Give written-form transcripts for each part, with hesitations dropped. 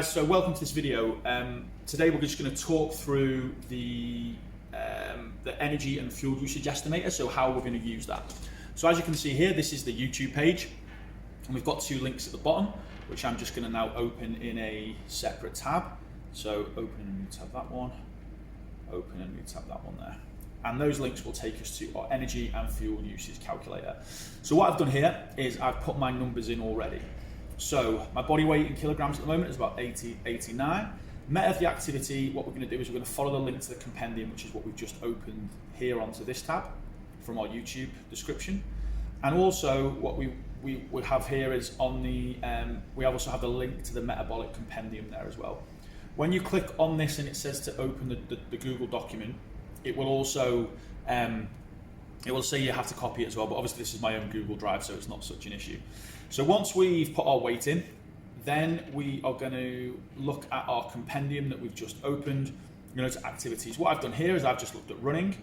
guys, so welcome to this video. Today we're just going to talk through the energy and fuel usage estimator, so how we're going to use that. So as you can see here, this is the YouTube page, and we've got two links at the bottom, which I'm just going to now open in a separate tab. So open a new tab, that one, open a new tab, that one there. And those links will take us to our energy and fuel usage calculator. So what I've done here is I've put my numbers in already. So my body weight in kilograms at the moment is about 89. Meta of the activity, what we're going to do is we're going to follow the link to the compendium, which is what we've just opened here onto this tab from our YouTube description. And also what we have here is on the, we also have the link to the metabolic compendium there as well. When you click on this and it says to open the Google document, it will also, it will say you have to copy it as well, but obviously this is my own Google Drive, so it's not such an issue. So once we've put our weight in, then we are going to look at our compendium that we've just opened, to activities. What I've done here is I've just looked at running,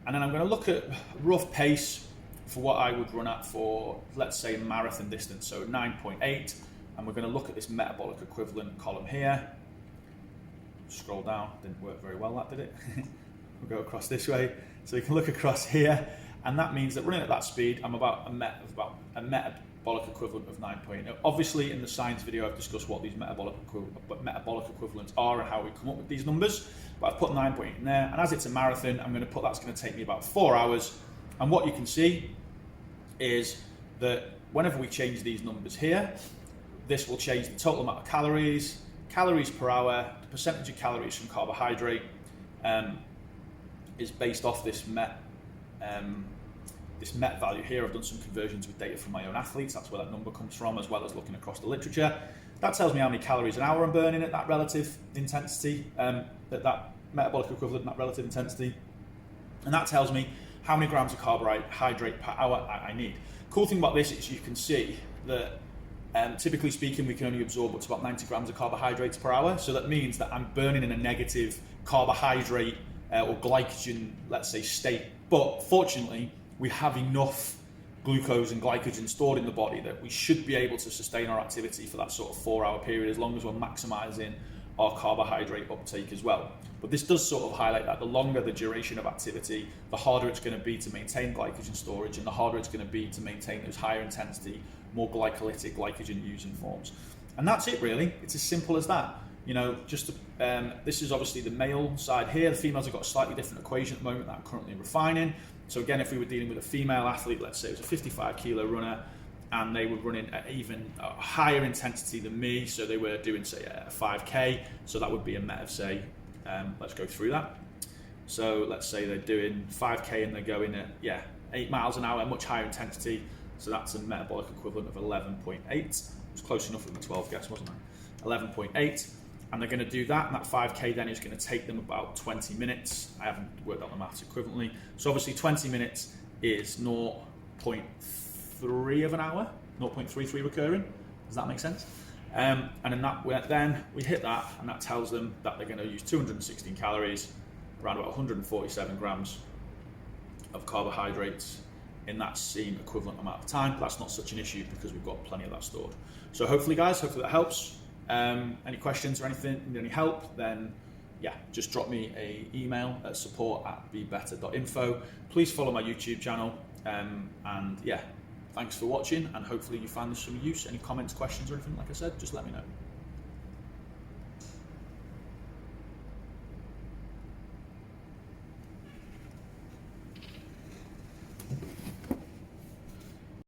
and then I'm going to look at rough pace for what I would run at for, let's say, marathon distance, so 9.8, and we're going to look at this metabolic equivalent column here. Scroll down, didn't work very well, that did it? We'll go across this way, so you can look across here, and that means that running at that speed, I'm about a metabolic equivalent of 9.8. Now, obviously, in the science video, I've discussed what these metabolic equivalents are and how we come up with these numbers, but I've put 9.8 in there, and as it's a marathon, I'm going to put that's going to take me about 4 hours, and what you can see is that whenever we change these numbers here, this will change the total amount of calories per hour, the percentage of calories from carbohydrate, is based off this MET value here. I've done some conversions with data from my own athletes. That's where that number comes from, as well as looking across the literature. That tells me how many calories an hour I'm burning at that relative intensity, that metabolic equivalent, that relative intensity. And that tells me how many grams of carbohydrate per hour I need. Cool thing about this is you can see that typically speaking, we can only absorb up to about 90 grams of carbohydrates per hour. So that means that I'm burning in a negative carbohydrate or glycogen, let's say, state. But fortunately, we have enough glucose and glycogen stored in the body that we should be able to sustain our activity for that sort of 4 hour period, as long as we're maximizing our carbohydrate uptake as well. But this does sort of highlight that the longer the duration of activity, the harder it's going to be to maintain glycogen storage, and the harder it's going to be to maintain those higher intensity, more glycolytic glycogen using forms. And that's it really. It's as simple as that. This is obviously the male side here. The females have got a slightly different equation at the moment that I'm currently refining. So again, if we were dealing with a female athlete, let's say it was a 55 kilo runner, and they were running at even a higher intensity than me, so they were doing, say, a 5K, so that would be a MET of, say, let's go through that. So let's say they're doing 5K and they're going at, 8 miles an hour, much higher intensity, so that's a metabolic equivalent of 11.8. It was close enough with the 12 guess, wasn't it? 11.8. And they're going to do that, and that 5K then is going to take them about 20 minutes. I haven't worked out the maths equivalently. So obviously 20 minutes is 0.3 of an hour, 0.33 recurring. Does that make sense? And then we hit that, and that tells them that they're going to use 216 calories, around about 147 grams of carbohydrates in that same equivalent amount of time. That's not such an issue because we've got plenty of that stored. So hopefully guys, that helps. Any questions or anything, need any help, then just drop me an email at support@bebetter.info. Please follow my YouTube channel, and thanks for watching, and hopefully you found this some use. Any comments, questions or anything, like I said, just let me know.